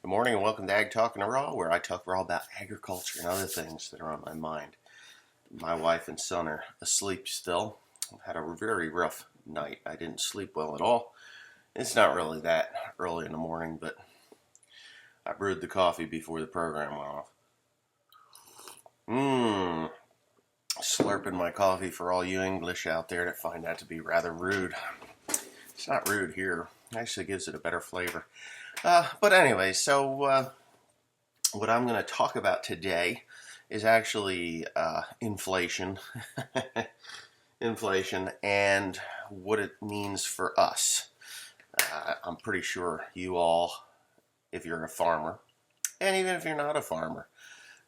Good morning and welcome to Ag Talk and Raw, where I talk raw about agriculture and other things that are on my mind. My wife and son are asleep still. I've had a very rough night. I didn't sleep well at all. It's not really that early in the morning, but I brewed the coffee before the program went off. Slurping my coffee for all you English out there that find that to be rather rude. It's not rude here. It actually gives it a better flavor. But anyway, so what I'm going to talk about today is actually inflation. Inflation and what it means for us. I'm pretty sure you all, if you're a farmer, and even if you're not a farmer,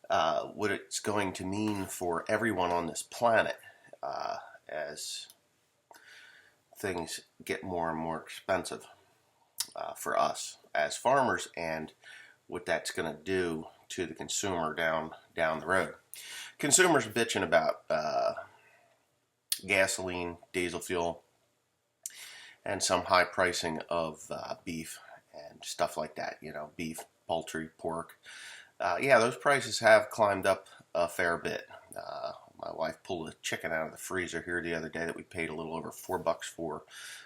what it's going to mean for everyone on this planet as things get more and more expensive for us as farmers, and what that's going to do to the consumer down the road. Consumers bitching about gasoline, diesel fuel, and some high pricing of beef and stuff like that. You know, beef, poultry, pork. Yeah, those prices have climbed up a fair bit. My wife pulled a chicken out of the freezer here the other day that we paid a little over $4 for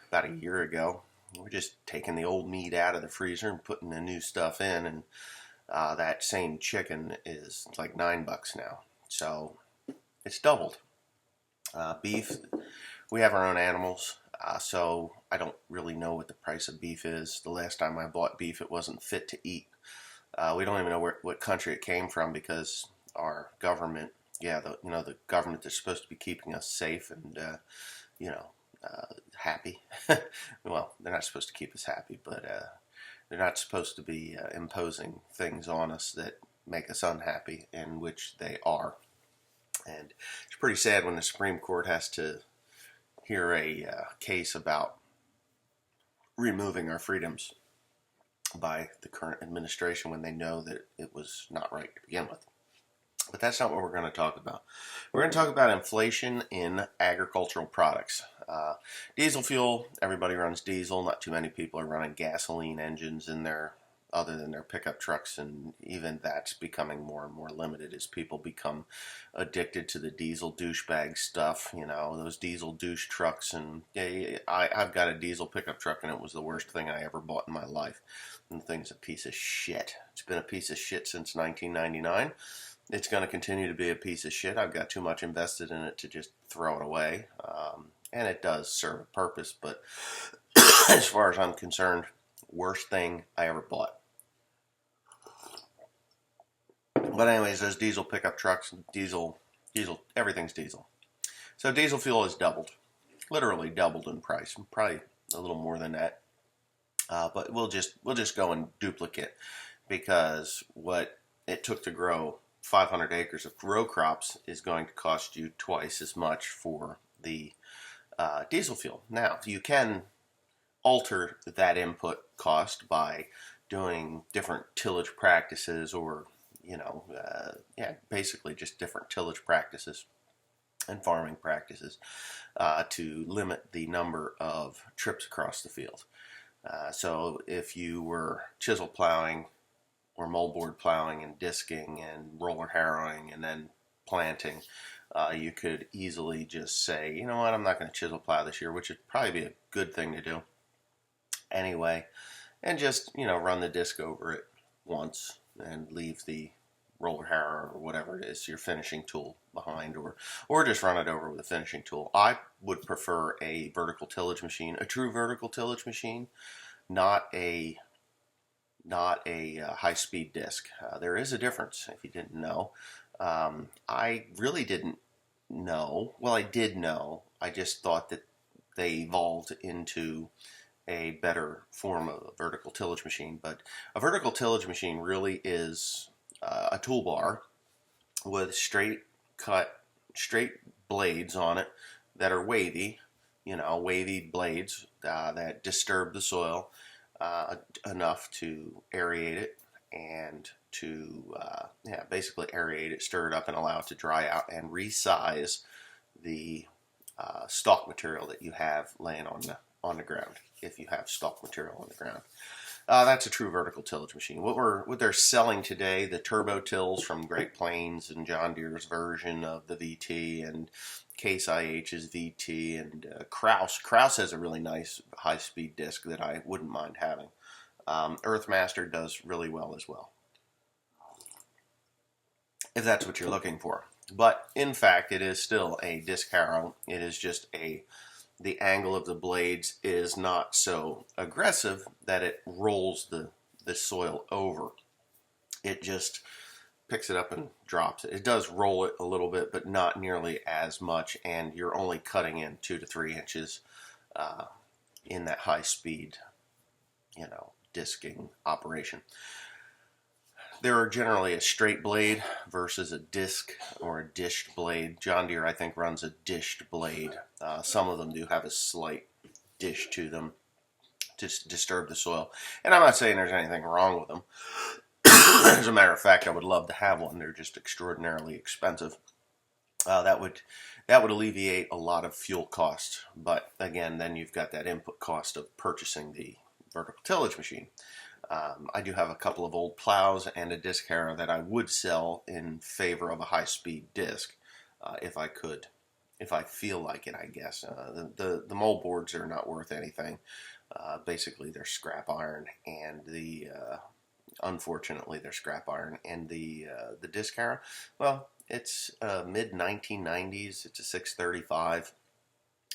about a year ago. We're just taking the old meat out of the freezer and putting the new stuff in, and that same chicken is like $9 now. So it's doubled. Beef, we have our own animals, so I don't really know what the price of beef is. The last time I bought beef, it wasn't fit to eat. We don't even know what country it came from, because our government, the government that's supposed to be keeping us safe and happy. Well, they're not supposed to keep us happy, but they're not supposed to be imposing things on us that make us unhappy, in which they are. And it's pretty sad when the Supreme Court has to hear a case about removing our freedoms by the current administration when they know that it was not right to begin with. But that's not what we're going to talk about. We're going to talk about inflation in agricultural products. Diesel fuel, everybody runs diesel. Not too many people are running gasoline engines in there, other than their pickup trucks, and even that's becoming more and more limited as people become addicted to the diesel douchebag stuff. You know, those diesel douche trucks. And I've got a diesel pickup truck, and it was the worst thing I ever bought in my life. And the thing's a piece of shit. It's been a piece of shit since 1999. It's going to continue to be a piece of shit. I've got too much invested in it to just throw it away. And it does serve a purpose, but as far as I'm concerned, worst thing I ever bought. But anyways, those diesel pickup trucks, diesel, everything's diesel. So diesel fuel has doubled, literally doubled in price, probably a little more than that. But we'll just go and duplicate, because what it took to grow 500 acres of row crops is going to cost you twice as much for the diesel fuel. Now, you can alter that input cost by doing different tillage practices, or basically just different tillage practices and farming practices to limit the number of trips across the field. So if you were chisel plowing or moldboard plowing and disking and roller harrowing and then planting, you could easily just say, you know what, I'm not going to chisel plow this year, which would probably be a good thing to do anyway, and just, run the disc over it once and leave the roller harrow or whatever it is, your finishing tool, behind, or just run it over with a finishing tool. I would prefer a vertical tillage machine, a true vertical tillage machine, not a high-speed disc. There is a difference, if you didn't know. I really didn't know. Well, I did know. I just thought that they evolved into a better form of a vertical tillage machine. But a vertical tillage machine really is a toolbar with straight blades on it that are wavy, wavy blades that disturb the soil enough to aerate it, and to basically aerate it, stir it up, and allow it to dry out and resize the stock material that you have laying on the ground, if you have stock material on the ground. That's a true vertical tillage machine. What they're selling today, the turbo tills from Great Plains and John Deere's version of the VT, and Case IH's VT, and Kraus has a really nice high-speed disc that I wouldn't mind having. Earthmaster does really well as well, if that's what you're looking for. But in fact, it is still a disc harrow. It is just the angle of the blades is not so aggressive that it rolls the soil over. It just picks it up and drops it. It does roll it a little bit, but not nearly as much, and you're only cutting in 2 to 3 inches in that high speed, disking operation. There are generally a straight blade versus a disc or a dished blade. John Deere, I think, runs a dished blade. Some of them do have a slight dish to them to disturb the soil. And I'm not saying there's anything wrong with them. As a matter of fact, I would love to have one. They're just extraordinarily expensive. That would alleviate a lot of fuel costs. But again, then you've got that input cost of purchasing the vertical tillage machine. I do have a couple of old plows and a disc harrow that I would sell in favor of a high-speed disc if I could, if I feel like it, I guess. The mold boards are not worth anything. Basically, they're scrap iron, and unfortunately, they're scrap iron. And the disc harrow, well, it's mid-1990s. It's a 635,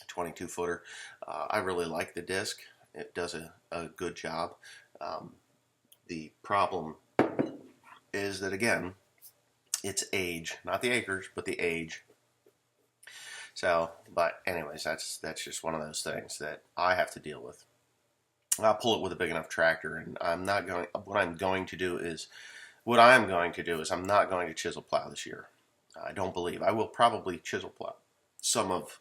22-footer. I really like the disc. It does a good job. The problem is that, again, it's age, not the acres, but the age. So, but anyways, that's just one of those things that I have to deal with. I'll pull it with a big enough tractor, and what I'm going to do is I'm not going to chisel plow this year. I don't believe. I will probably chisel plow some of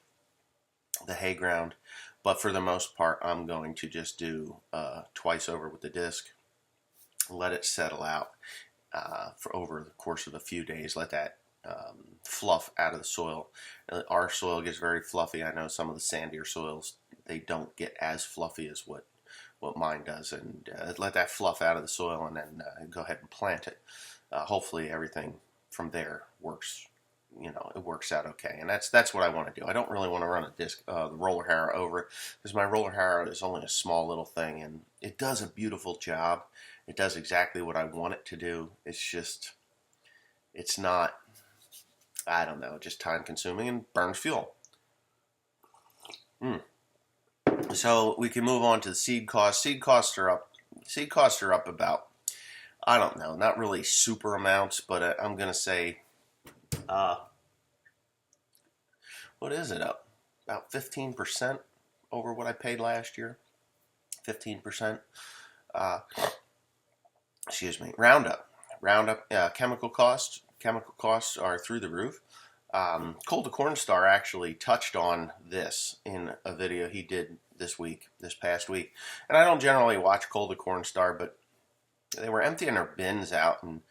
the hay ground, but for the most part, I'm going to just do twice over with the disc, let it settle out for over the course of a few days, let that fluff out of the soil. Our soil gets very fluffy. I know some of the sandier soils, they don't get as fluffy as what mine does, and let that fluff out of the soil, and then go ahead and plant it. Hopefully everything from there works. It works out okay, and that's what I want to do. I don't really want to run the roller harrow over it, because my roller harrow is only a small little thing, and it does a beautiful job. It does exactly what I want it to do. It's just, it's not, I don't know, just time consuming and burns fuel. So we can move on to the seed costs. Seed costs are up. Seed costs are up about, I don't know, not really super amounts, but I'm going to say, what is it up? About 15% over what I paid last year. 15%. Excuse me. Roundup. Chemical costs are through the roof. Cold to Corn Star actually touched on this in a video he did this past week. And I don't generally watch Cold to Corn Star, but they were emptying their bins out, and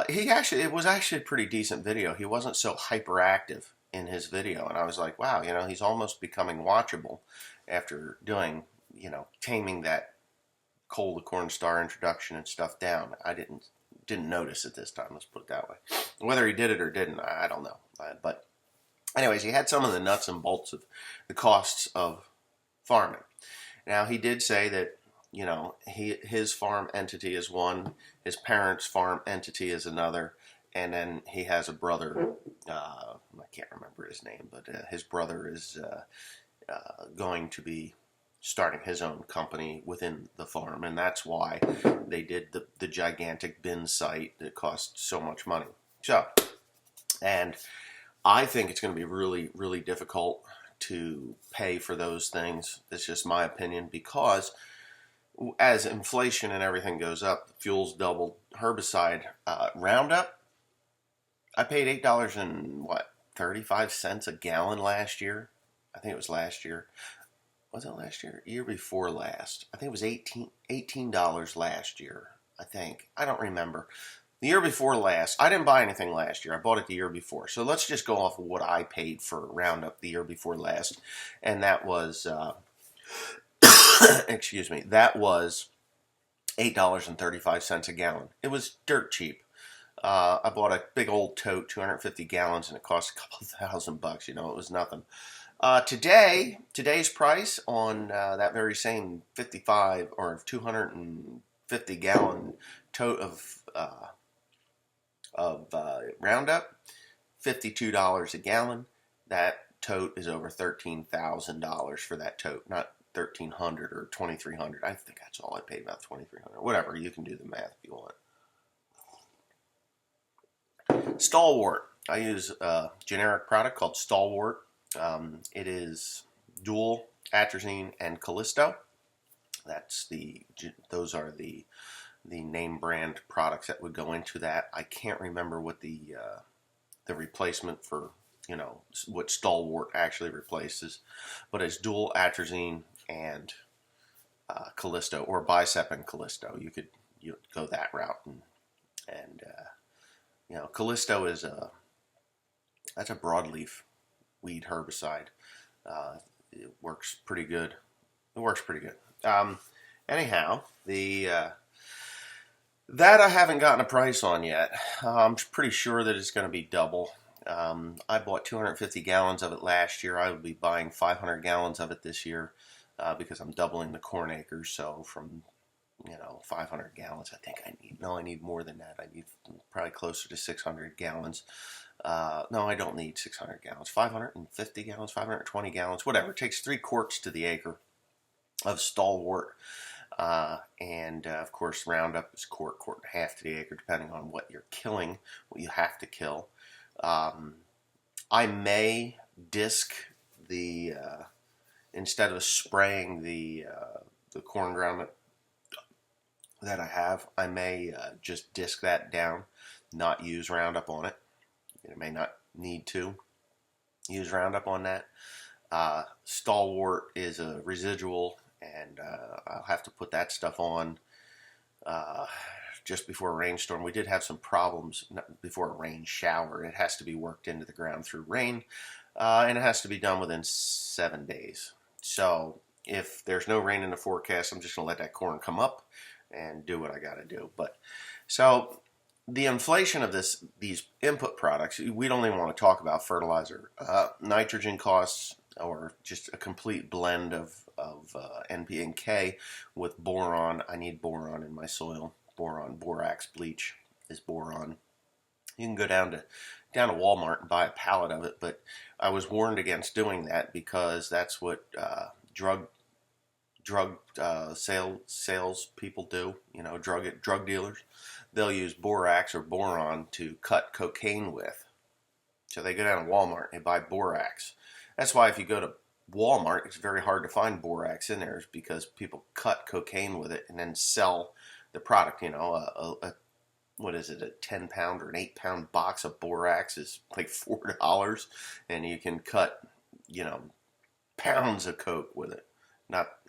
it was actually a pretty decent video. He wasn't so hyperactive in his video, and I was like, wow, he's almost becoming watchable after doing, taming that Cold to Corn Star introduction and stuff down. I didn't notice it this time, let's put it that way. Whether he did it or didn't, I don't know. But anyways, he had some of the nuts and bolts of the costs of farming. Now, he did say that, his farm entity is one, his parents' farm entity is another, and then he has a brother, I can't remember his name, but his brother is going to be starting his own company within the farm, and that's why they did the gigantic bin site that cost so much money. So, and I think it's going to be really, really difficult to pay for those things. It's just my opinion, because as inflation and everything goes up, fuel's doubled. Herbicide, Roundup, I paid $8.35 a gallon last year. I think it was last year. Was it last year? Year before last. I think it was $18 last year, I think. I don't remember. The year before last, I didn't buy anything last year. I bought it the year before. So let's just go off of what I paid for Roundup the year before last. And that was, excuse me, that was $8.35 a gallon. It was dirt cheap. I bought a big old tote, 250 gallons, and it cost a couple $1,000. You know, it was nothing. Today's price on that very same 55 or 250 gallon tote of Roundup, $52 a gallon. That tote is over $13,000 for that tote, not $1,300 or $2,300. I think that's all I paid, about $2,300. Whatever, you can do the math if you want. Stalwart. I use a generic product called Stalwart. It is dual atrazine and Callisto. Those are the name brand products that would go into that. I can't remember what the replacement for, you know, what Stalwart actually replaces, but it's dual atrazine and Callisto, or Bicep and Callisto. You could go that route, and you know, Callisto is that's a broadleaf weed herbicide. It works pretty good. Anyhow, that I haven't gotten a price on yet. I'm pretty sure that it's going to be double. I bought 250 gallons of it last year. I will be buying 500 gallons of it this year because I'm doubling the corn acres. So from 500 gallons, I need more than that. I need probably closer to 600 gallons. No, I don't need 600 gallons. 550 gallons, 520 gallons, whatever. It takes 3 quarts to the acre of Stalwart. And of course, Roundup is quart and a half to the acre, depending on what you're killing, what you have to kill. I may disc the, instead of spraying the corn ground that I have, I may just disc that down, not use Roundup on it. I may not need to use Roundup on that. Stalwart is a residual, and I'll have to put that stuff on just before a rainstorm. We did have some problems before a rain shower. It has to be worked into the ground through rain, and it has to be done within 7 days. So if there's no rain in the forecast, I'm just going to let that corn come up and do what I got to do. But so the inflation of these input products, we don't even want to talk about fertilizer, nitrogen costs, or just a complete blend of NP and K with boron. I need boron in my soil. Borax bleach is boron. You can go down to Walmart and buy a pallet of it, but I was warned against doing that because that's what drug sales people do. Drug dealers. They'll use borax or boron to cut cocaine with. So they go down to Walmart and they buy borax. That's why if you go to Walmart, it's very hard to find borax in there, because people cut cocaine with it and then sell the product. What is it, a 10-pound or an 8-pound box of borax is like $4, and you can cut, pounds of coke with it.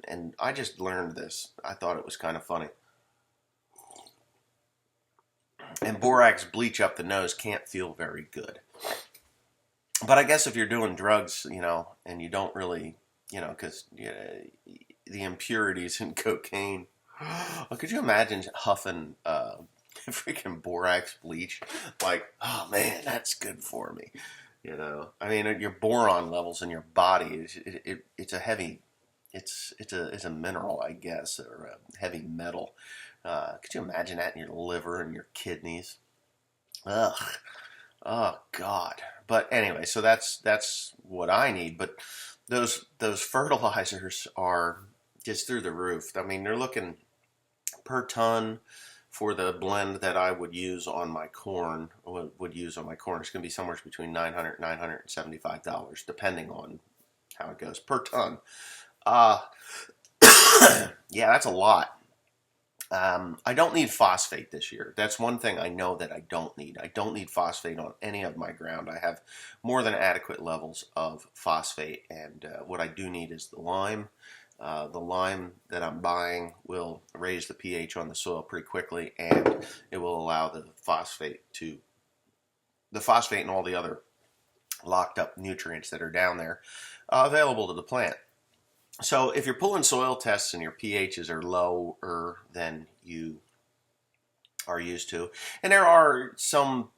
And I just learned this. I thought it was kind of funny. And borax bleach up the nose can't feel very good. But I guess if you're doing drugs, and you don't really, because the impurities in cocaine. Could you imagine huffing freaking borax bleach? Like, oh man, that's good for me. I mean, your boron levels in your body, it's a heavy, it's a mineral, I guess, or a heavy metal. Could you imagine that in your liver and your kidneys? Ugh. Oh God. But anyway, so that's what I need. But those fertilizers are just through the roof. I mean, they're looking per ton for the blend that I would use on my corn. It's going to be somewhere between $900 and $975, depending on how it goes per ton. Yeah, that's a lot. I don't need phosphate this year. That's one thing I know that I don't need. I don't need phosphate on any of my ground. I have more than adequate levels of phosphate, and what I do need is the lime. The lime that I'm buying will raise the pH on the soil pretty quickly, and it will allow the phosphate and all the other locked up nutrients that are down there available to the plant. So if you're pulling soil tests and your pHs are lower than you are used to. And there are some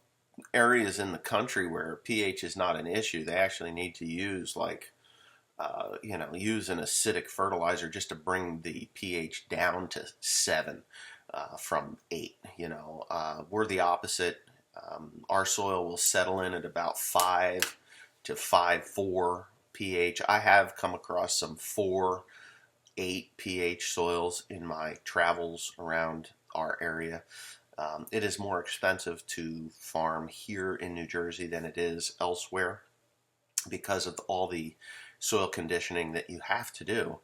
areas in the country where pH is not an issue. They actually need to use use an acidic fertilizer just to bring the pH down to 7 from 8. We're the opposite. Our soil will settle in at about 5 to 5.4 pH. I have come across some 4.8 pH soils in my travels around our area. It is more expensive to farm here in New Jersey than it is elsewhere because of all the soil conditioning that you have to do.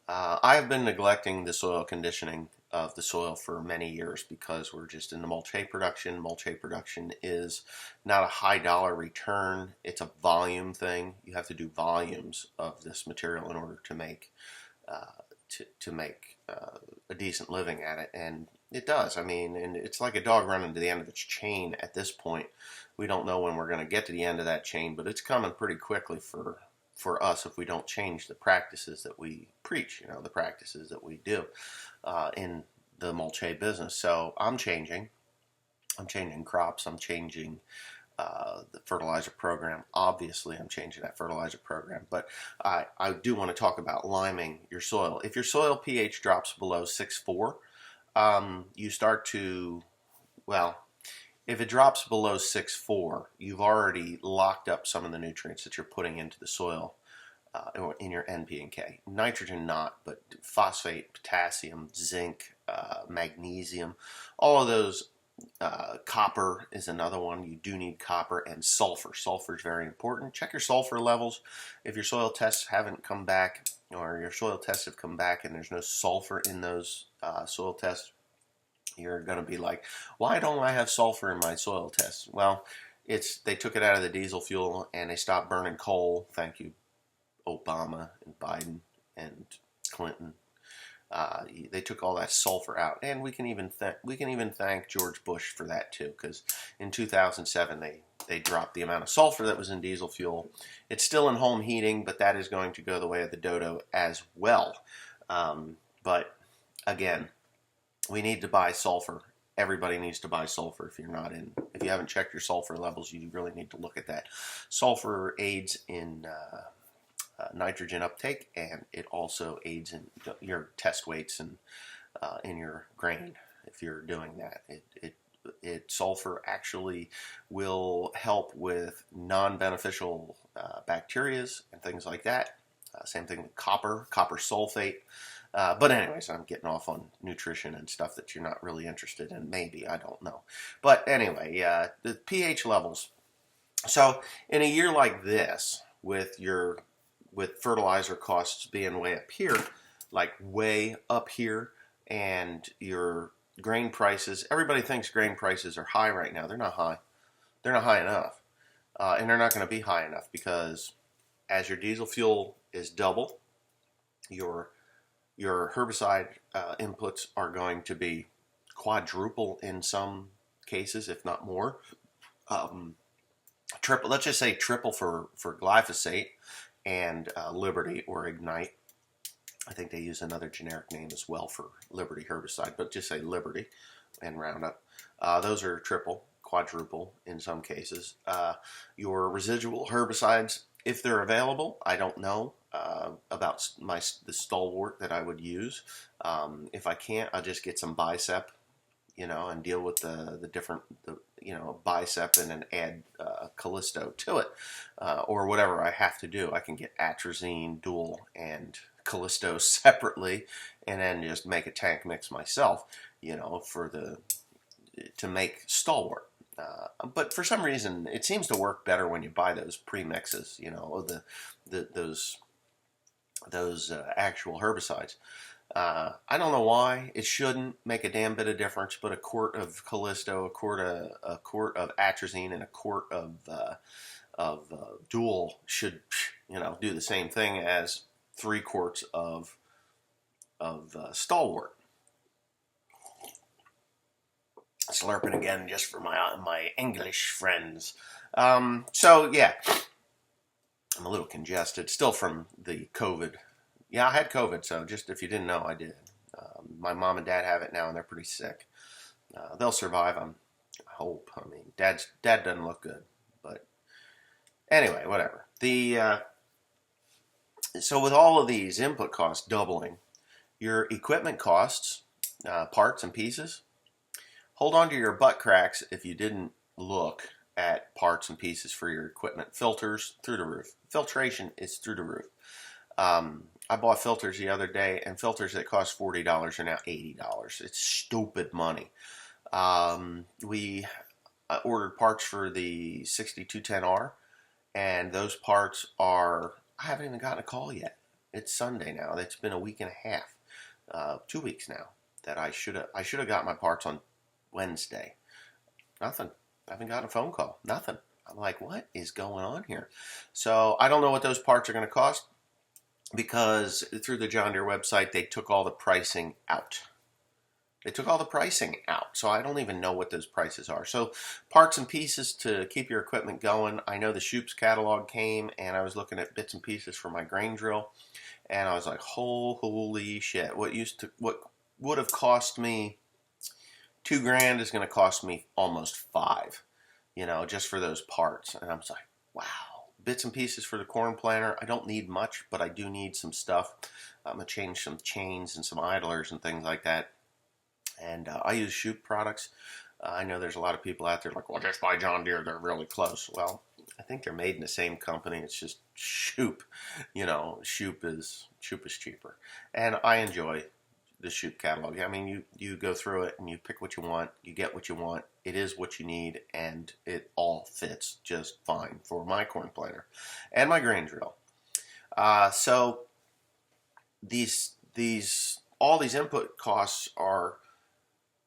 I have been neglecting the soil conditioning of the soil for many years because we're just in the mulch-hay production. Mulch-hay production is not a high dollar return. It's a volume thing. You have to do volumes of this material in order to make a decent living at it, and it does. I mean, and it's like a dog running to the end of its chain at this point. We don't know when we're going to get to the end of that chain, but it's coming pretty quickly for us if we don't change the practices that we preach, the practices that we do in the mulch hay business. So I'm changing crops. I'm changing the fertilizer program. Obviously, I'm changing that fertilizer program. But I do want to talk about liming your soil. If your soil pH drops below 6.4, you start to, if it drops below 6.4, you've already locked up some of the nutrients that you're putting into the soil in your NP and K. Nitrogen not, but phosphate, potassium, zinc, magnesium, all of those. Copper is another one. You do need copper, and sulfur. Sulfur is very important. Check your sulfur levels. If your soil tests haven't come back, or your soil tests have come back and there's no sulfur in those soil tests, you're going to be like, why don't I have sulfur in my soil tests? Well, they took it out of the diesel fuel and they stopped burning coal. Thank you, Obama and Biden and Clinton. They took all that sulfur out, and we can even thank George Bush for that too, because in 2007 they dropped the amount of sulfur that was in diesel fuel. It's still in home heating, but that is going to go the way of the dodo as well. But again, we need to buy sulfur. Everybody needs to buy sulfur. If you haven't checked your sulfur levels, you really need to look at that. Sulfur aids in nitrogen uptake, and it also aids in your test weights and in your grain. If you're doing that, sulfur actually will help with non-beneficial bacterias and things like that. Same thing with copper sulfate. But anyways, I'm getting off on nutrition and stuff that you're not really interested in. Maybe, I don't know. But anyway, the pH levels. So in a year like this, with fertilizer costs being way up here, and your grain prices, everybody thinks grain prices are high right now. They're not high. They're not high enough. And they're not going to be high enough because as your diesel fuel is double, your herbicide inputs are going to be quadruple in some cases, if not more. Triple. Let's just say triple for glyphosate and Liberty or Ignite. I think they use another generic name as well for Liberty herbicide, but just say Liberty and Roundup. Those are triple, quadruple in some cases. Your residual herbicides, if they're available, I don't know about the stalwart that I would use. If I can't, I'll just get some Bicep, and deal with the different, Bicep and then add Callisto to it, or whatever I have to do. I can get atrazine, dual, and Callisto separately, and then just make a tank mix myself, to make stalwart. But for some reason, it seems to work better when you buy those premixes, those actual herbicides. I don't know why. It shouldn't make a damn bit of difference, but a quart of Callisto, a quart of atrazine, and a quart of dual should, do the same thing as 3 quarts of stalwart. Slurping again just for my English friends. So yeah, I'm a little congested, still from the COVID. Yeah, I had COVID, so just if you didn't know, I did. my mom and dad have it now, and they're pretty sick. They'll survive. I hope. I mean, dad doesn't look good, but anyway, whatever. So with all of these input costs doubling, your equipment costs, parts and pieces, hold on to your butt cracks if you didn't look at parts and pieces for your equipment. Filters, through the roof. Filtration is through the roof. I bought filters the other day, and filters that cost $40 are now $80. It's stupid money. We ordered parts for the 6210R, and those parts are, I haven't even gotten a call yet. It's Sunday now. It's been a week and a half, 2 weeks now, that I should have got my parts on Wednesday. Nothing. I haven't gotten a phone call. Nothing. I'm like, what is going on here? So I don't know what those parts are going to cost, because through the John Deere website, they took all the pricing out. So I don't even know what those prices are. So parts and pieces to keep your equipment going. I know the Shoop's catalog came, and I was looking at bits and pieces for my grain drill, and I was like, holy shit. What would have cost me $2,000 is going to cost me almost $5,000, just for those parts. And I was like, wow. Bits and pieces for the corn planter. I don't need much, but I do need some stuff. I'm going to change some chains and some idlers and things like that. And I use Shoop products. I know there's a lot of people out there like, well, just buy John Deere. They're really close. Well, I think they're made in the same company. It's just Shoop. Shoop is cheaper. And I enjoy the Shoop catalog. I mean, you go through it and you pick what you want. You get what you want. It is what you need, and it all fits just fine for my corn planter and my grain drill. So all these input costs are,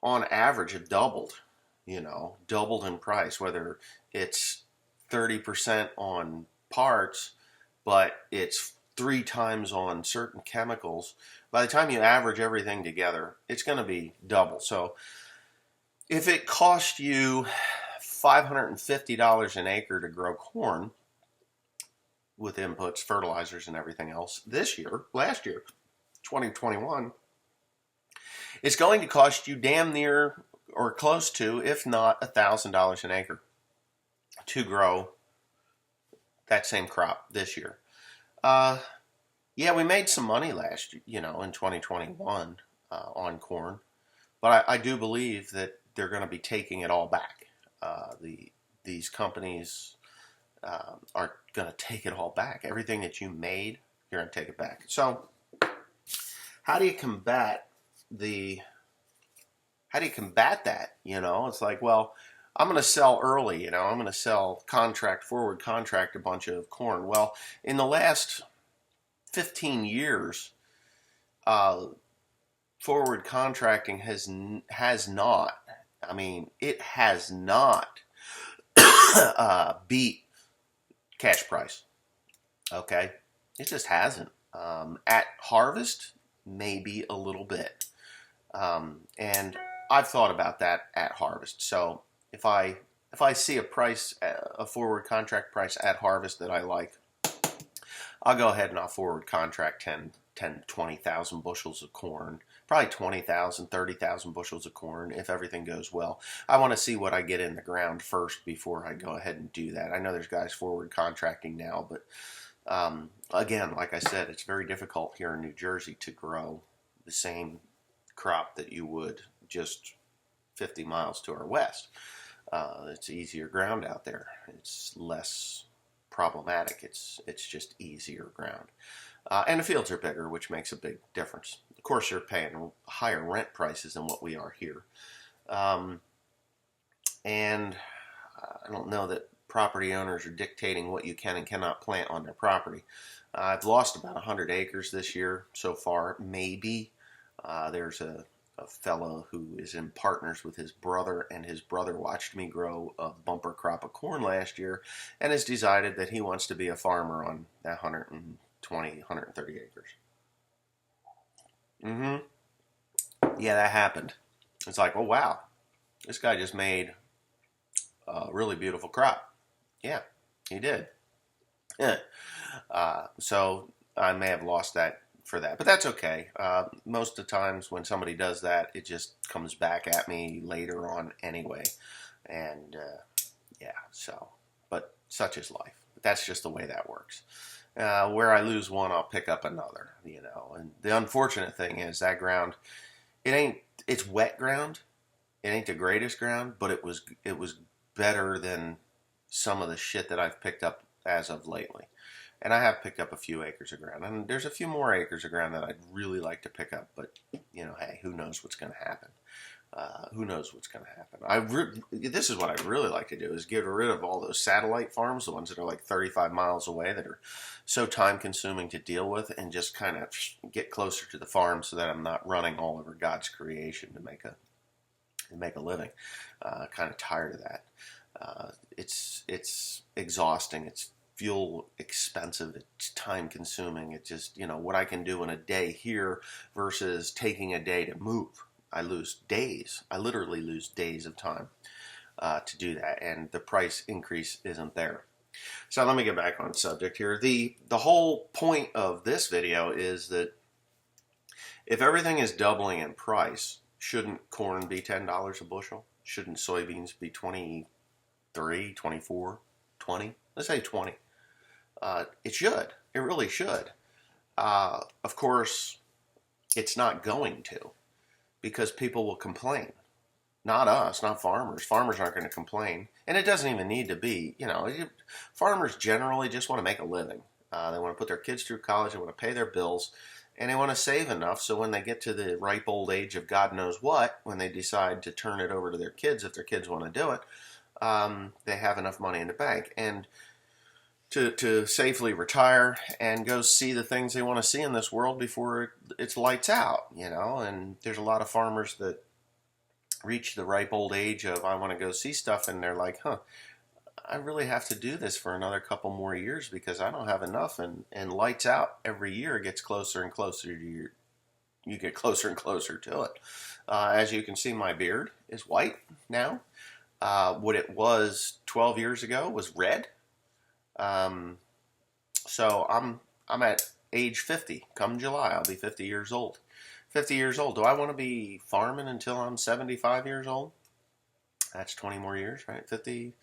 on average, have doubled. Doubled in price. Whether it's 30% on parts, but it's 3 times on certain chemicals. By the time you average everything together, it's going to be double. So if it cost you $550 an acre to grow corn with inputs, fertilizers, and everything else last year, 2021, it's going to cost you damn near or close to, if not $1,000 an acre to grow that same crop this year. Yeah, we made some money last year, in 2021 on corn, but I do believe that they're going to be taking it all back. These companies are going to take it all back. Everything that you made, you're going to take it back. So, how do you combat that? It's like, well, I'm going to sell early. I'm going to sell forward contract a bunch of corn. Well, in the last 15 years, forward contracting has not. I mean, it has not beat cash price. Okay, it just hasn't. At harvest, maybe a little bit, and I've thought about that at harvest. So if I see a forward contract price at harvest that I like, I'll go ahead and I'll forward contract 20,000 bushels of corn, probably 20,000, 30,000 bushels of corn if everything goes well. I want to see what I get in the ground first before I go ahead and do that. I know there's guys forward contracting now, but again, like I said, it's very difficult here in New Jersey to grow the same crop that you would just 50 miles to our west. It's easier ground out there. It's less problematic. It's just easier ground. And the fields are bigger, which makes a big difference. Of course, you're paying higher rent prices than what we are here. And I don't know that property owners are dictating what you can and cannot plant on their property. I've lost about 100 acres this year so far, maybe. There's a fellow who is in partners with his brother, and his brother watched me grow a bumper crop of corn last year and has decided that he wants to be a farmer on that 120, 130 acres. Yeah, that happened. It's like, oh, wow, this guy just made a really beautiful crop. Yeah, he did. So I may have lost that for that. But that's okay. Most of the times when somebody does that, it just comes back at me later on anyway. And yeah, so, but such is life. That's just the way that works. Where I lose one, I'll pick up another, you know. And the unfortunate thing is that ground, it's wet ground. It ain't the greatest ground, but it was better than some of the shit that I've picked up as of lately. And I have picked up a few acres of ground, and there's a few more acres of ground that I'd really like to pick up, but you know, hey, who knows what's going to happen? Who knows what's going to happen? This is what I'd really like to do, is get rid of all those satellite farms, the ones that are like 35 miles away, that are so time consuming to deal with, and just kind of get closer to the farm so that I'm not running all over God's creation to make a living. Kind of tired of that. It's exhausting. It's fuel expensive. It's time consuming. It's just, you know, what I can do in a day here versus taking a day to move. I lose days. I literally lose days of time to do that, and the price increase isn't there. So let me get back on subject here. The whole point of this video is that if everything is doubling in price, shouldn't corn be $10 a bushel? Shouldn't soybeans be 23, 24, 20? Let's say 20. It should. It really should. Of course, it's not going to, because people will complain. Not us, not farmers. Farmers aren't going to complain. And it doesn't even need to be, you know, farmers generally just want to make a living. They want to put their kids through college, they want to pay their bills, and they want to save enough so when they get to the ripe old age of God knows what, when they decide to turn it over to their kids, if their kids want to do it, they have enough money in the bank. And to safely retire and go see the things they want to see in this world before it's lights out, you know. And there's a lot of farmers that reach the ripe old age of, I want to go see stuff, and they're like, I really have to do this for another couple more years because I don't have enough. And lights out every year gets closer and closer to you get closer and closer to it. As you can see, my beard is white now. What it was 12 years ago was red. So I'm at age 50. Come July, I'll be 50 years old. 50 years old. Do I want to be farming until I'm 75 years old? That's 20 more years, right? 50,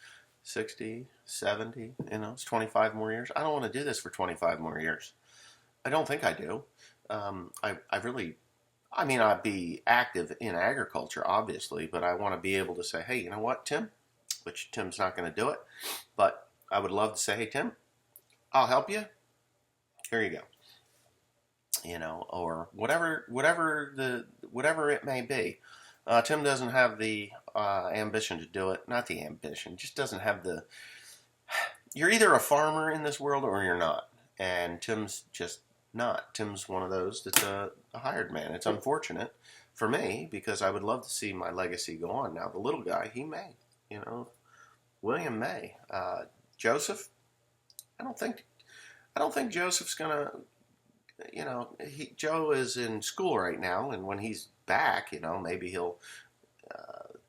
60, 70, you know, it's 25 more years. I don't want to do this for 25 more years. I don't think I do. I'd be active in agriculture, obviously, but I want to be able to say, hey, you know what, Tim? Which Tim's not going to do it, but I would love to say, hey, Tim, I'll help you. Here you go. You know, or whatever it may be. Tim doesn't have the ambition to do it. Not the ambition, just doesn't have the... You're either a farmer in this world or you're not. And Tim's just not. Tim's one of those that's a hired man. It's unfortunate for me because I would love to see my legacy go on. Now, the little guy, he may. You know, William may. Joseph, I don't think Joseph's gonna, you know, Joe is in school right now, and when he's back, you know, maybe he'll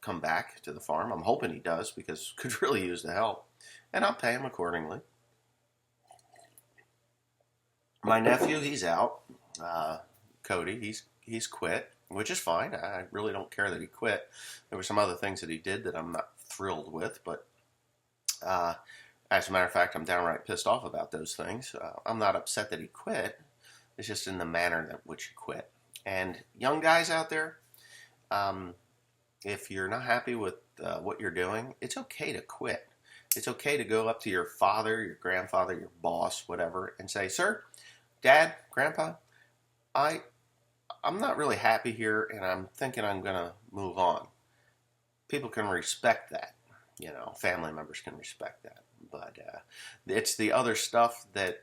come back to the farm. I'm hoping he does because could really use the help, and I'll pay him accordingly. My nephew, he's out. Cody, he's quit, which is fine. I really don't care that he quit. There were some other things that he did that I'm not thrilled with, but as a matter of fact, I'm downright pissed off about those things. I'm not upset that he quit. It's just in the manner in which he quit. And young guys out there, if you're not happy with what you're doing, it's okay to quit. It's okay to go up to your father, your grandfather, your boss, whatever, and say, sir, Dad, Grandpa, I'm not really happy here, and I'm thinking I'm going to move on. People can respect that. You know, family members can respect that. But it's the other stuff that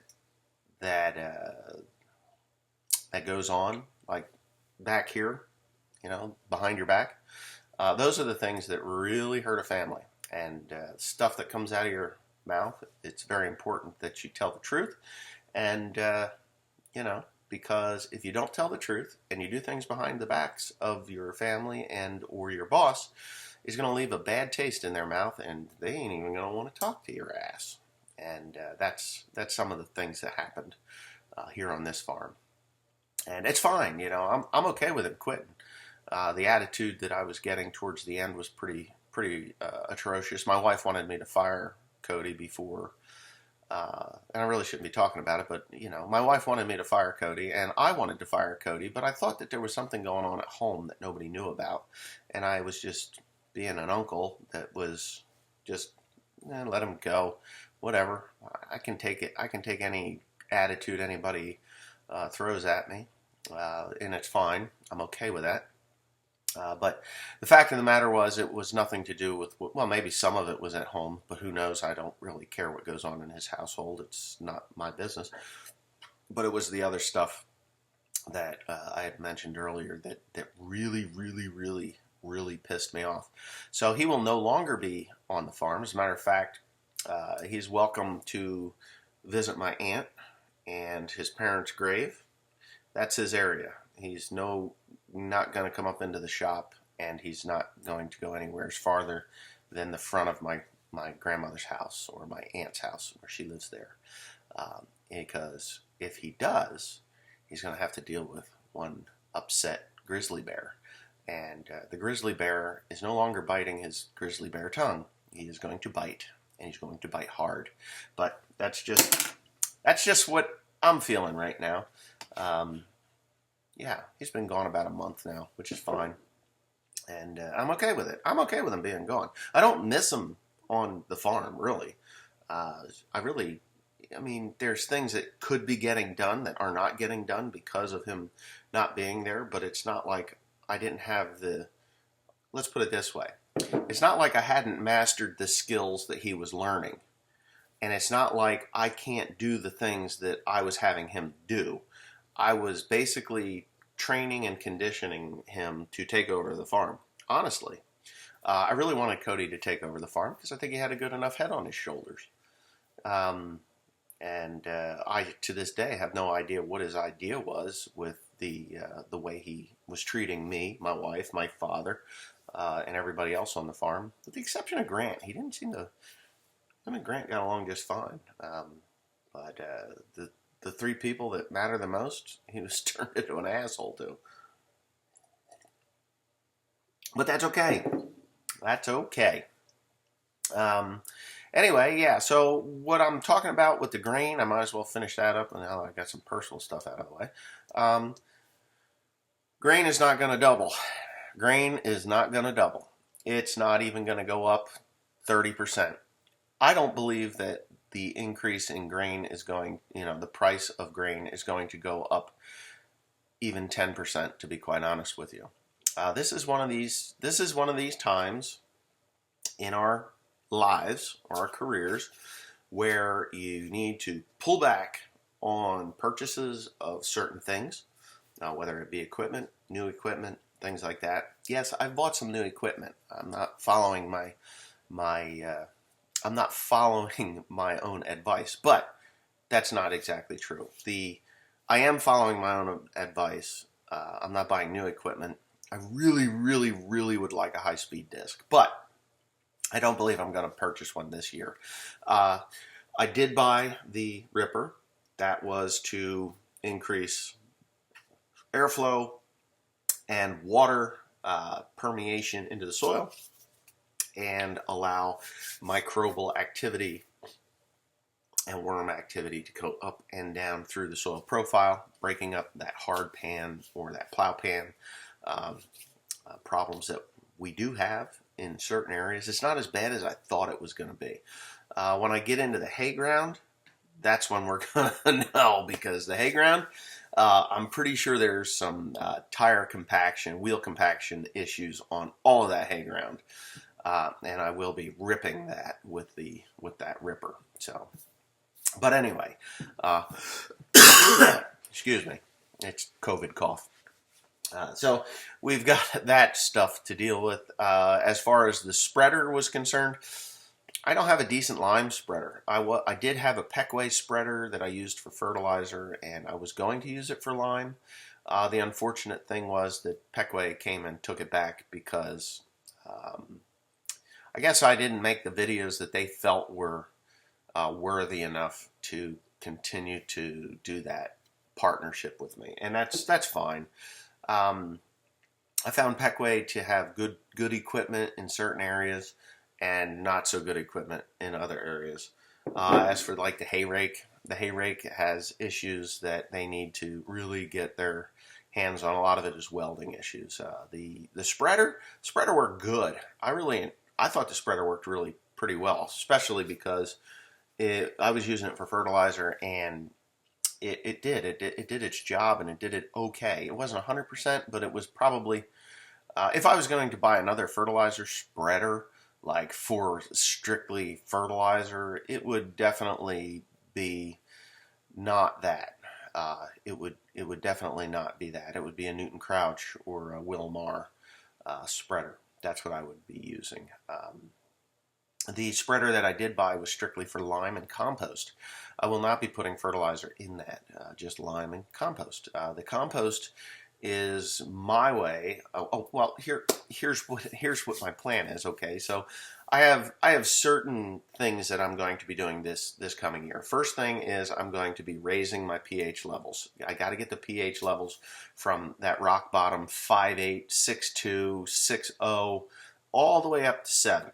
goes on, like back here, you know, behind your back. Those are the things that really hurt a family. And stuff that comes out of your mouth, it's very important that you tell the truth. And, you know, because if you don't tell the truth and you do things behind the backs of your family and or your boss, it's going to leave a bad taste in their mouth, and they ain't even going to want to talk to your ass. And that's some of the things that happened here on this farm. And it's fine, you know. I'm okay with him quitting. The attitude that I was getting towards the end was pretty atrocious. My wife wanted me to fire Cody before, and I really shouldn't be talking about it, but you know, my wife wanted me to fire Cody, and I wanted to fire Cody, but I thought that there was something going on at home that nobody knew about, and I was just being an uncle that was just let him go, whatever. I can take it. I can take any attitude anybody throws at me, and it's fine. I'm okay with that. But the fact of the matter was, it was nothing to do with, well, maybe some of it was at home, but who knows? I don't really care what goes on in his household. It's not my business. But it was the other stuff that I had mentioned earlier that really, really, really, really pissed me off. So he will no longer be on the farm. As a matter of fact, he's welcome to visit my aunt and his parents' grave. That's his area. He's not going to come up into the shop, and he's not going to go anywhere farther than the front of my grandmother's house or my aunt's house where she lives there. Because if he does, he's going to have to deal with one upset grizzly bear. And the grizzly bear is no longer biting his grizzly bear tongue. He is going to bite, and he's going to bite hard. But that's just what I'm feeling right now. Yeah, he's been gone about a month now, which is fine. And I'm okay with it. I'm okay with him being gone. I don't miss him on the farm, really. I mean, there's things that could be getting done that are not getting done because of him not being there, but it's not like I didn't have let's put it this way. It's not like I hadn't mastered the skills that he was learning. And it's not like I can't do the things that I was having him do. I was basically training and conditioning him to take over the farm. Honestly, I really wanted Cody to take over the farm because I think he had a good enough head on his shoulders. And I, to this day, have no idea what his idea was with the way he was treating me, my wife, my father, and everybody else on the farm, with the exception of Grant. He didn't seem to. I mean, Grant got along just fine. But the three people that matter the most, he was turned into an asshole to. But that's okay. That's okay. Anyway, yeah, so what I'm talking about with the grain, I might as well finish that up, and now I got some personal stuff out of the way. Grain is not going to double. Grain is not going to double. It's not even going to go up 30%. I don't believe that the increase in grain is going, the price of grain is going to go up even 10%, to be quite honest with you. This is one of these times in our lives or our careers where you need to pull back on purchases of certain things, whether it be equipment, new equipment, things like that. Yes, I've bought some new equipment. I'm not following I'm not following my own advice, but that's not exactly true. I am following my own advice. I'm not buying new equipment. I really, really, really would like a high-speed disc, but I don't believe I'm going to purchase one this year. I did buy the Ripper. That was to increase airflow and water permeation into the soil and allow microbial activity and worm activity to go up and down through the soil profile, breaking up that hard pan or that plow pan problems that we do have in certain areas. It's not as bad as I thought it was going to be. When I get into the hay ground, that's when we're going to know, because the hay ground, I'm pretty sure there's some tire compaction, wheel compaction issues on all of that hay ground. And I will be ripping that with that Ripper. So, but anyway, excuse me, it's COVID cough. So we've got that stuff to deal with. As far as the spreader was concerned, I don't have a decent lime spreader. I did have a Peckway spreader that I used for fertilizer, and I was going to use it for lime. The unfortunate thing was that Peckway came and took it back because I guess I didn't make the videos that they felt were worthy enough to continue to do that partnership with me, and that's fine. I found Peckway to have good equipment in certain areas and not so good equipment in other areas. As for like the hay rake has issues that they need to really get their hands on. A lot of it is welding issues. The spreader worked good. I thought the spreader worked really pretty well, especially because I was using it for fertilizer, and it did its job, and it did it okay. It wasn't 100%, but it was probably, if I was going to buy another fertilizer spreader, like for strictly fertilizer, it would definitely be not that. It would definitely not be that. It would be a Newton Crouch or a Wilmar spreader. That's what I would be using. The spreader that I did buy was strictly for lime and compost. I will not be putting fertilizer in that, just lime and compost. The compost is my way. Well, here's what my plan is. Okay, so I have certain things that I'm going to be doing this coming year. First thing is I'm going to be raising my pH levels. I got to get the pH levels from that rock bottom 5.8, 6.2, 6.0 all the way up to 7.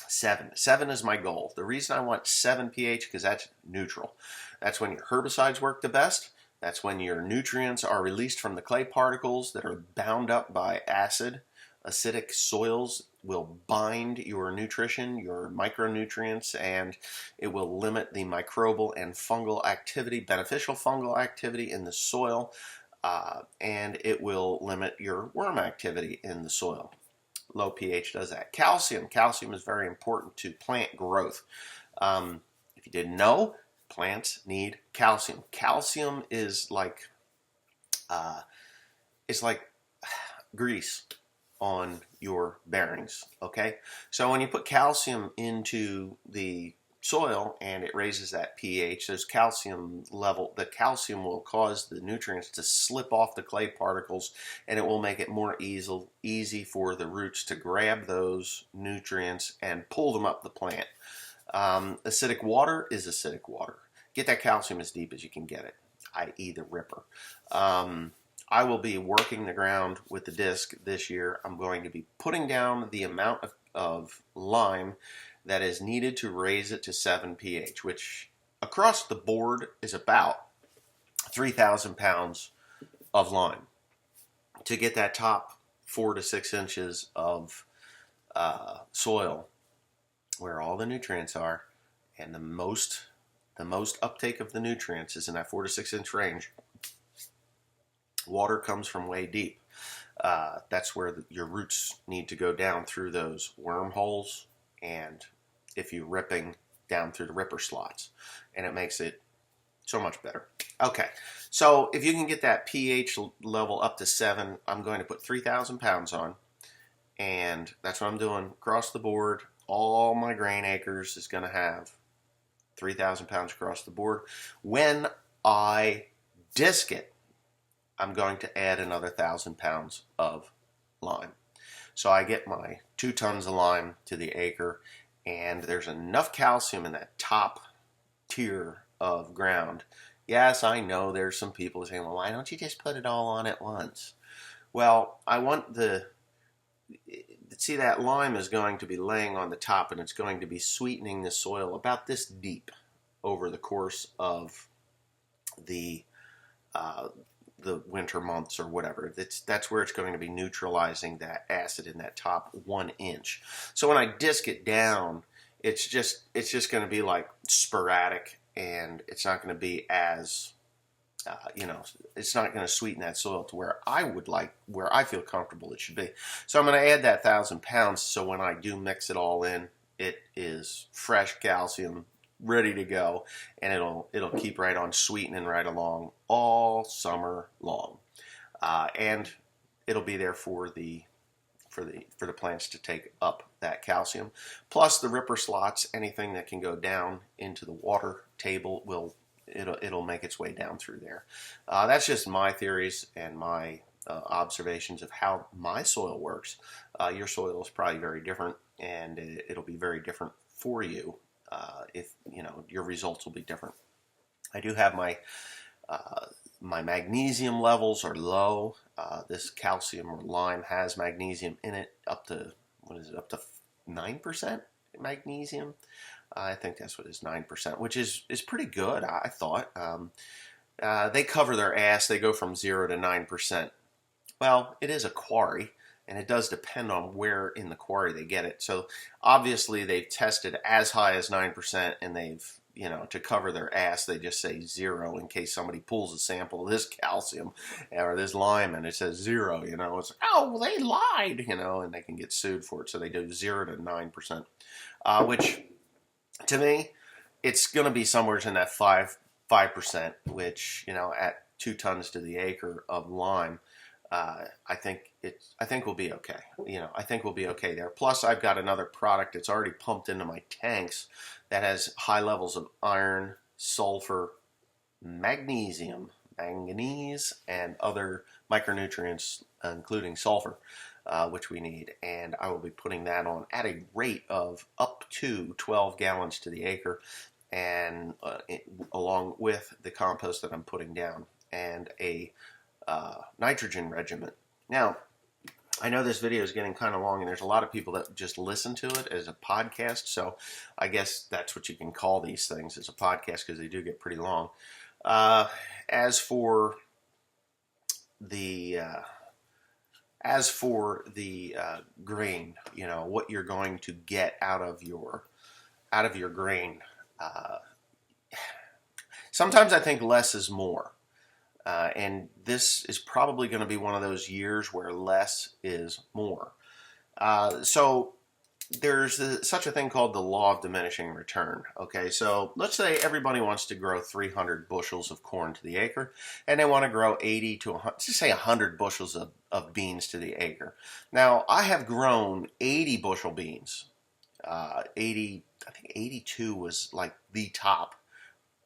7 is my goal. The reason I want 7 pH, because that's neutral. That's when your herbicides work the best. That's when your nutrients are released from the clay particles that are bound up by acid. Acidic soils will bind your nutrition, your micronutrients, and it will limit the microbial and fungal activity, beneficial fungal activity in the soil, and it will limit your worm activity in the soil. Low pH does that. Calcium is very important to plant growth. If you didn't know, plants need calcium. Calcium is like it's like grease on your bearings. Okay, so when you put calcium into the soil and it raises that pH, there's calcium level. The calcium will cause the nutrients to slip off the clay particles, and it will make it more easy for the roots to grab those nutrients and pull them up the plant. Acidic water is acidic water. Get that calcium as deep as you can get it, i.e. the ripper. I will be working the ground with the disc this year. I'm going to be putting down the amount of lime that is needed to raise it to 7 pH, which across the board is about 3,000 pounds of lime to get that top 4 to 6 inches of soil where all the nutrients are, and the most uptake of the nutrients is in that 4 to 6 inch range. Water comes from way deep. That's where your roots need to go down through those wormholes, and if you're ripping down through the ripper slots, and it makes it so much better. Okay, so if you can get that pH level up to 7, I'm going to put 3,000 pounds on, and that's what I'm doing across the board. All my grain acres is going to have 3,000 pounds across the board. When I disc it, I'm going to add another 1,000 pounds of lime. So I get my 2 tons of lime to the acre, and there's enough calcium in that top tier of ground. Yes, I know there's some people saying, well, why don't you just put it all on at once? Well, I want see, that lime is going to be laying on the top, and it's going to be sweetening the soil about this deep over the course of the winter months or whatever. That's where it's going to be neutralizing that acid in that top 1 inch. So when I disc it down, it's just going to be like sporadic, and it's not going to be as it's not going to sweeten that soil to where I feel comfortable it should be. So I'm going to add that 1,000 pounds, so when I do mix it all in, it is fresh calcium, ready to go, and it'll keep right on sweetening right along all summer long, and it'll be there for the plants to take up that calcium. Plus the ripper slots, anything that can go down into the water table it'll make its way down through there. That's just my theories and my observations of how my soil works. Your soil is probably very different, and it'll be very different for you. If your results will be different. I do have my My magnesium levels are low. This calcium or lime has magnesium in it, up to, what is it, up to 9% magnesium. I think that's what it is, 9%, which is pretty good, I thought. They cover their ass. They go from 0 to 9%. Well, it is a quarry, and it does depend on where in the quarry they get it. So obviously they've tested as high as 9%, and they've, to cover their ass, they just say 0 in case somebody pulls a sample of this calcium or this lime and it says 0, it's, oh, well, they lied, and they can get sued for it. So they do 0 to 9%, which to me, it's going to be somewhere in that 5%, which, at 2 tons to the acre of lime, I think we'll be okay. I think we'll be okay there. Plus, I've got another product that's already pumped into my tanks that has high levels of iron, sulfur, magnesium, manganese, and other micronutrients, including sulfur, which we need. And I will be putting that on at a rate of up to 12 gallons to the acre, and along with the compost that I'm putting down, and a nitrogen regimen. Now, I know this video is getting kind of long, and there's a lot of people that just listen to it as a podcast, so I guess that's what you can call these things, as a podcast, because they do get pretty long. As for the grain, what you're going to get out of your grain. Sometimes I think less is more. And this is probably going to be one of those years where less is more. So there's such a thing called the law of diminishing return. Okay, so let's say everybody wants to grow 300 bushels of corn to the acre, and they want to grow 80 to 100, let's just say 100 bushels of beans to the acre. Now, I have grown 80 bushel beans. I think 82 was like the top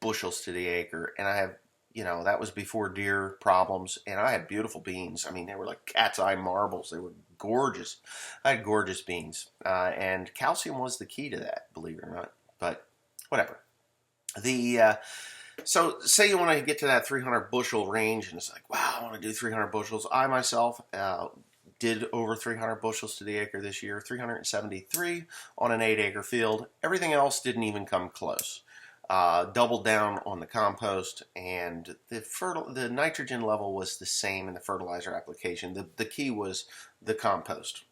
bushels to the acre, and I have, that was before deer problems, and I had beautiful beans. I mean, they were like cat's eye marbles. They were gorgeous. I had gorgeous beans, and calcium was the key to that, believe it or not. But whatever. So say you want to get to that 300 bushel range, and it's like, wow, I want to do 300 bushels. I myself did over 300 bushels to the acre this year, 373 on an 8-acre field. Everything else didn't even come close. Doubled down on the compost, and the nitrogen level was the same in the fertilizer application. The key was the compost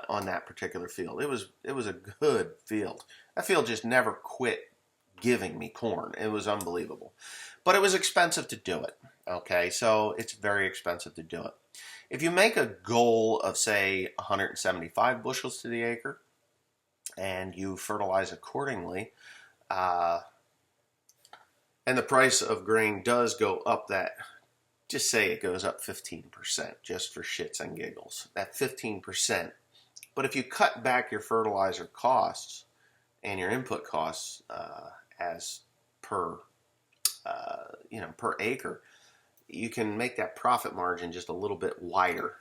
on that particular field. It was a good field. That field just never quit giving me corn. It was unbelievable. But it was expensive to do it. Okay, so it's very expensive to do it. If you make a goal of, say, 175 bushels to the acre, and you fertilize accordingly, and the price of grain does go up, that, just say it goes up 15%, just for shits and giggles. That 15%. But if you cut back your fertilizer costs and your input costs as per acre, you can make that profit margin just a little bit wider.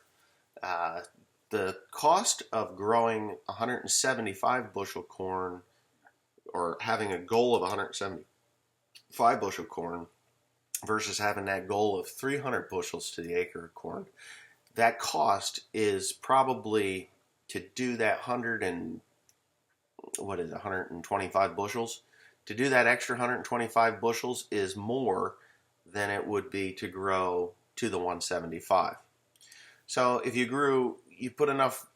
The cost of growing 175 bushel corn, or having a goal of 175 bushel corn, versus having that goal of 300 bushels to the acre of corn, that cost is probably, to do that 125 bushels, to do that extra 125 bushels is more than it would be to grow to the 175. So if you put enough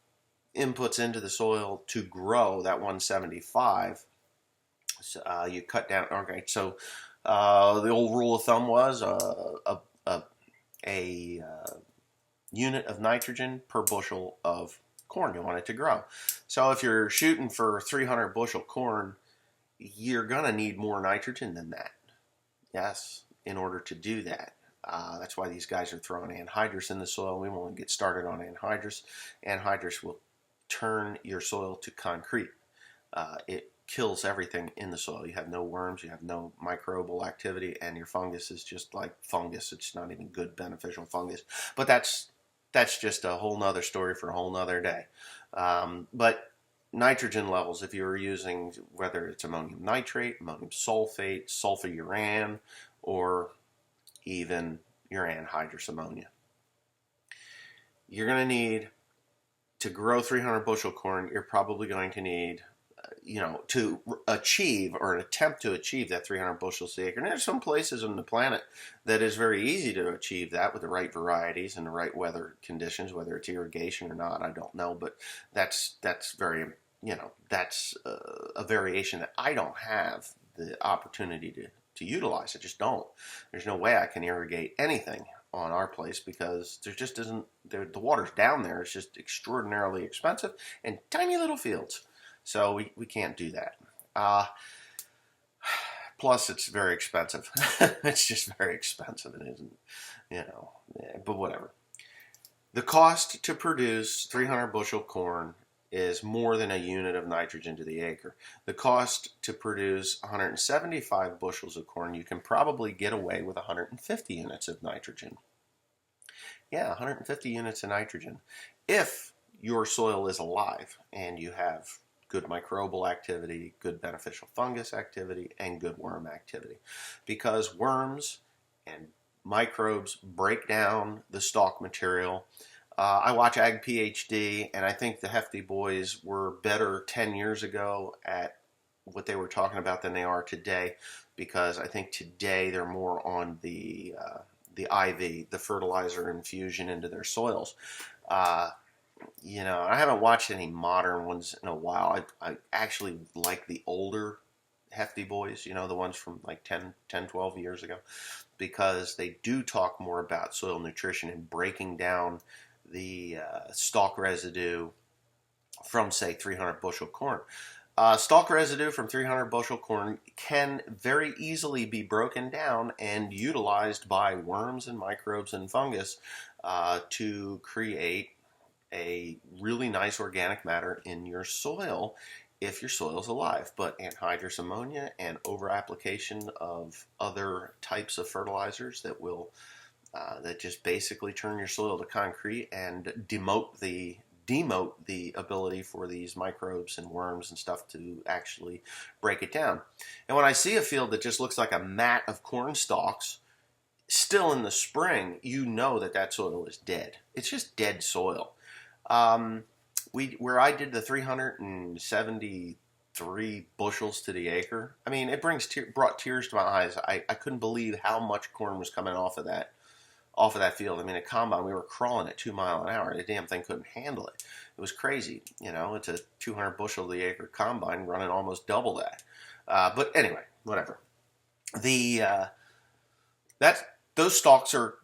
inputs into the soil to grow that 175, you cut down. Okay, so the old rule of thumb was a unit of nitrogen per bushel of corn you want it to grow. So if you're shooting for 300 bushel corn, you're going to need more nitrogen than that. Yes, in order to do that. That's why these guys are throwing anhydrous in the soil. We won't get started on anhydrous. Anhydrous will turn your soil to concrete. It kills everything in the soil. You have no worms, you have no microbial activity, and your fungus is just like fungus. It's not even good, beneficial fungus. But that's just a whole nother story for a whole nother day. But nitrogen levels, if you're using, whether it's ammonium nitrate, ammonium sulfate, sulfur-uran, or even your anhydrous ammonia. You're going to need, to grow 300 bushel corn, you're probably going to need, to achieve or attempt to achieve that 300 bushels a acre. And there's some places on the planet that is very easy to achieve that with the right varieties and the right weather conditions, whether it's irrigation or not, I don't know. But that's very, that's a variation that I don't have the opportunity to utilize. I just don't. There's no way I can irrigate anything on our place because there just isn't, the water's down there. It's just extraordinarily expensive and tiny little fields. So we can't do that. Plus, it's very expensive. It's just very expensive. It isn't, but whatever. The cost to produce 300 bushel corn is more than a unit of nitrogen to the acre. The cost to produce 175 bushels of corn, you can probably get away with 150 units of nitrogen. Yeah, 150 units of nitrogen. If your soil is alive and you have good microbial activity, good beneficial fungus activity, and good worm activity. Because worms and microbes break down the stalk material. I watch Ag PhD, and I think the Hefty boys were better 10 years ago at what they were talking about than they are today, because I think today they're more on the IV, the fertilizer infusion into their soils. I haven't watched any modern ones in a while. I actually like the older Hefty boys, the ones from like 10, 12 years ago, because they do talk more about soil nutrition and breaking down the stalk residue from, say, 300 bushel corn. Stalk residue from 300 bushel corn can very easily be broken down and utilized by worms and microbes and fungus to create a really nice organic matter in your soil if your soil is alive. But anhydrous ammonia and over application of other types of fertilizers that will that just basically turn your soil to concrete and demote the ability for these microbes and worms and stuff to actually break it down. And when I see a field that just looks like a mat of corn stalks still in the spring, you know that soil is dead. It's just dead soil. Where I did the 373 bushels to the acre, I mean, it brought tears to my eyes. I couldn't believe how much corn was coming off of that field. I mean, a combine, we were crawling at 2 miles an hour. The damn thing couldn't handle it. It was crazy. It's a 200 bushel to the acre combine running almost double that. But anyway, whatever. Those stalks are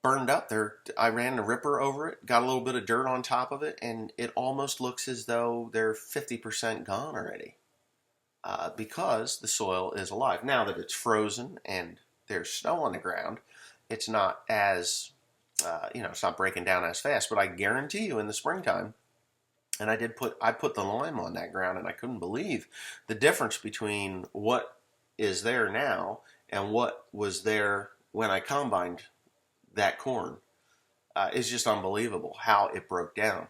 burned up. I ran the ripper over it, got a little bit of dirt on top of it, and it almost looks as though they're 50% gone already because the soil is alive. Now that it's frozen and there's snow on the ground, it's not as, it's not breaking down as fast. But I guarantee you in the springtime, and I put the lime on that ground, and I couldn't believe the difference between what is there now and what was there when I combined that corn. Is just unbelievable how it broke down.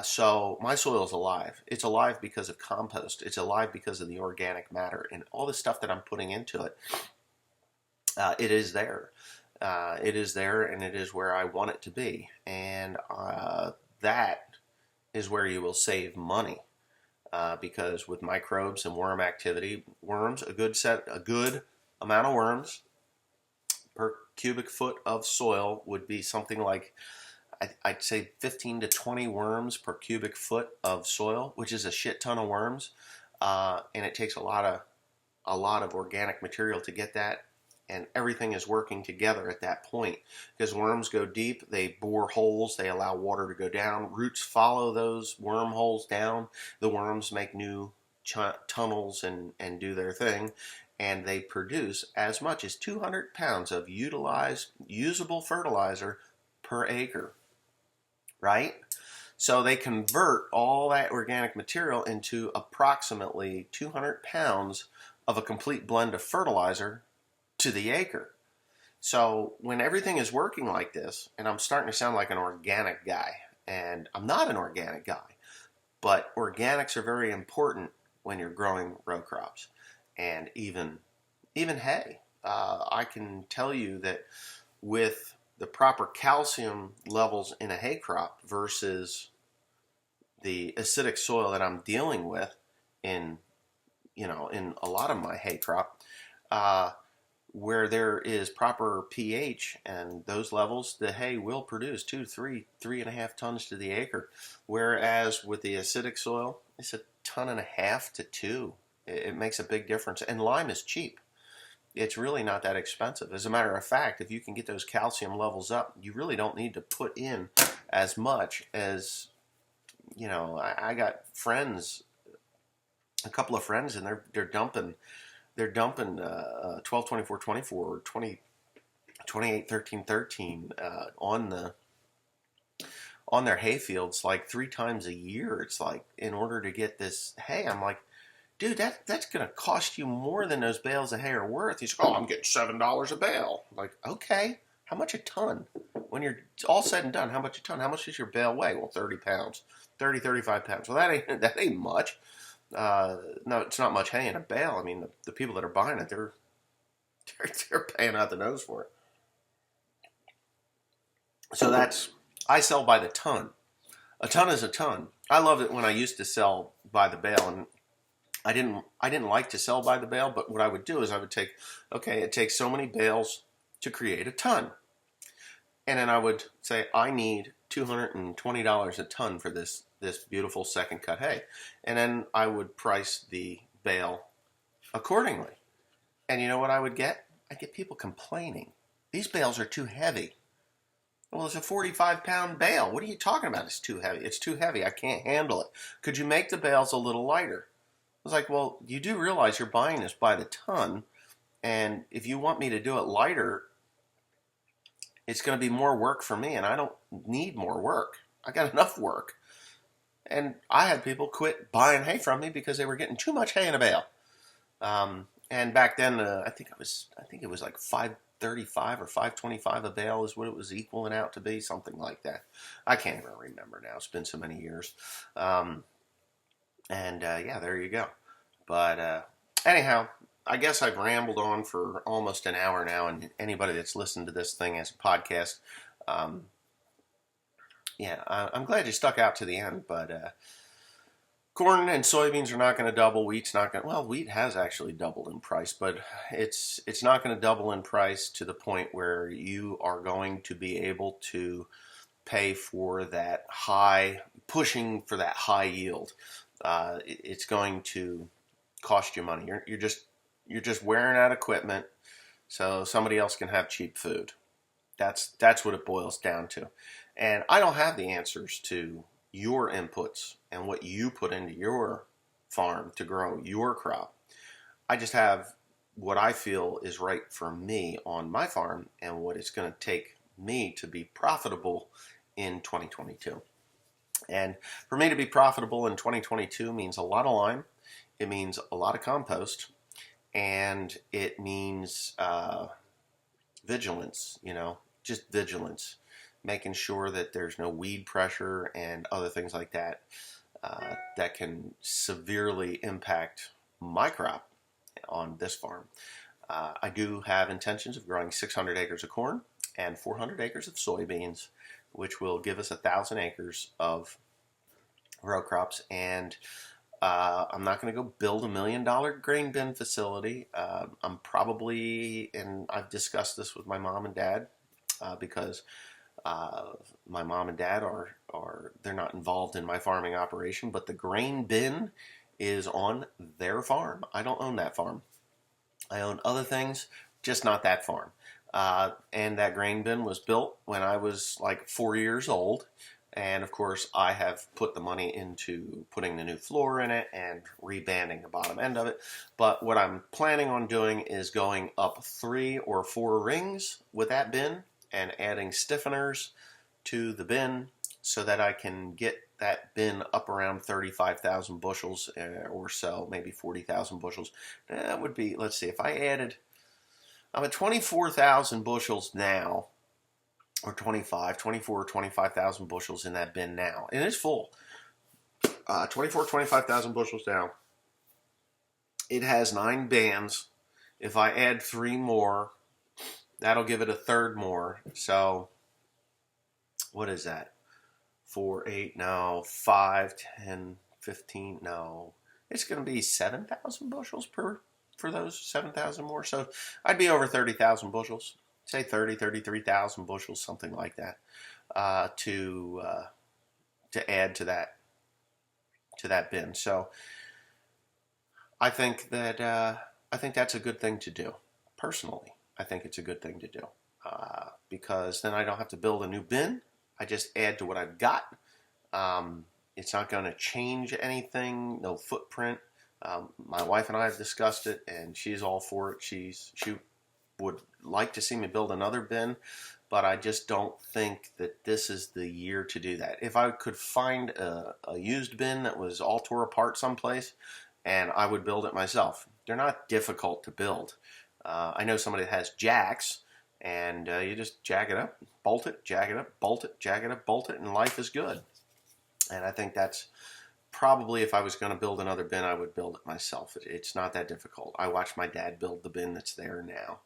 So my soil is alive. It's alive because of compost. It's alive because of the organic matter and all the stuff that I'm putting into it. It is there. It is there, and it is where I want it to be. And that is where you will save money. Because with microbes and worm activity, a good amount of worms per cubic foot of soil would be something like, I'd say 15 to 20 worms per cubic foot of soil, which is a shit ton of worms. And it takes a lot of organic material to get that. And everything is working together at that point because worms go deep, they bore holes, they allow water to go down. Roots follow those worm holes down. The worms make new tunnels and do their thing. And they produce as much as 200 pounds of usable fertilizer per acre, right? So they convert all that organic material into approximately 200 pounds of a complete blend of fertilizer to the acre. So when everything is working like this, and I'm starting to sound like an organic guy, and I'm not an organic guy, but organics are very important when you're growing row crops and even hay. I can tell you that with the proper calcium levels in a hay crop versus the acidic soil that I'm dealing with in, in a lot of my hay crop, where there is proper pH and those levels, the hay will produce 3.5 tons to the acre. Whereas with the acidic soil, it's 1.5 to 2. It makes a big difference. And lime is cheap. It's really not that expensive. As a matter of fact, if you can get those calcium levels up, you really don't need to put in as much as, I got friends, a couple of friends, and they're dumping 12, 24, 24, or 20, 28, 13, 13 on their hay fields like 3 times a year. It's like, in order to get this hay, I'm like, dude, that's going to cost you more than those bales of hay are worth. He's like, oh, I'm getting $7 a bale. I'm like, okay, how much a ton? When you're all said and done, how much a ton? How much does your bale weigh? Well, 30 pounds, 35 pounds. Well, that ain't much. No, it's not much hay in a bale. I mean, the people that are buying it, they're paying out the nose for it. So I sell by the ton. A ton is a ton. I loved it when I used to sell by the bale, and I didn't like to sell by the bale, but what I would do is I would take, okay, it takes so many bales to create a ton. And then I would say, I need $220 a ton for this beautiful second cut hay. And then I would price the bale accordingly. And you know what I would get? I'd get people complaining. These bales are too heavy. Well, it's a 45-pound bale. What are you talking about? It's too heavy. It's too heavy. I can't handle it. Could you make the bales a little lighter? I was like, well, you do realize you're buying this by the ton, and if you want me to do it lighter, it's going to be more work for me, and I don't need more work. I got enough work. And I had people quit buying hay from me because they were getting too much hay in a bale. And back then, I think it was like $5.35 or $5.25 a bale is what it was equaling out to be, something like that. I can't even remember now. It's been so many years. Yeah, there you go. But anyhow, I guess I've rambled on for almost an hour now, and anybody that's listened to this thing as a podcast, I'm glad you stuck out to the end. But corn and soybeans are not going to double. Wheat's not going to, well, wheat has actually doubled in price, but it's not going to double in price to the point where you are going to be able to pay for that pushing for that high yield. It's going to cost you money. You're just wearing out equipment so somebody else can have cheap food. That's what it boils down to. And I don't have the answers to your inputs and what you put into your farm to grow your crop. I just have what I feel is right for me on my farm and what it's going to take me to be profitable in 2022. And for me to be profitable in 2022 means a lot of lime, it means a lot of compost, and it means vigilance, just vigilance, making sure that there's no weed pressure and other things like that that can severely impact my crop on this farm. I do have intentions of growing 600 acres of corn and 400 acres of soybeans, which will give us 1,000 acres of row crops. And I'm not going to go build $1 million grain bin facility. I'm probably, and I've discussed this with my mom and dad, because my mom and dad they're not involved in my farming operation, but the grain bin is on their farm. I don't own that farm. I own other things, just not that farm. And that grain bin was built when I was like 4 years old. And of course, I have put the money into putting the new floor in it and rebanding the bottom end of it. But what I'm planning on doing is going up 3 or 4 rings with that bin and adding stiffeners to the bin so that I can get that bin up around 35,000 bushels or so, maybe 40,000 bushels. That would be, let's see, if I added, I'm at 24,000 bushels now, or 25,000 bushels in that bin now. And it's full. 25,000 bushels now. It has 9 bands If I add 3 more, that'll give it a third more. So what is that? 4, 8, no, 5, 10, 15, no. It's going to be 7,000 bushels for those 7,000 more. So I'd be over 30,000 bushels. Say 30, 33,000 bushels, something like that, to add to that bin. So I think that's a good thing to do. Personally, I think it's a good thing to do because then I don't have to build a new bin. I just add to what I've got. It's not going to change anything. No footprint. My wife and I have discussed it, and she's all for it. She would like to see me build another bin, but I just don't think that this is the year to do that. If I could find a used bin that was all tore apart someplace, and I would build it myself. They're not difficult to build. I know somebody that has jacks, and you just jack it up, bolt it, jack it up, bolt it, jack it up, bolt it, and life is good. And I think that's probably, if I was going to build another bin, I would build it myself. It's not that difficult. I watched my dad build the bin that's there now.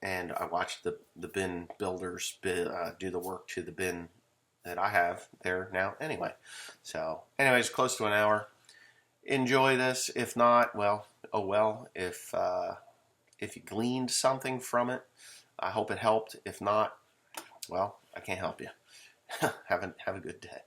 And I watched the bin builders do the work to the bin that I have there now anyway. So anyways, close to an hour. Enjoy this. If not, well, oh well. If you gleaned something from it, I hope it helped. If not, well, I can't help you. Have a good day.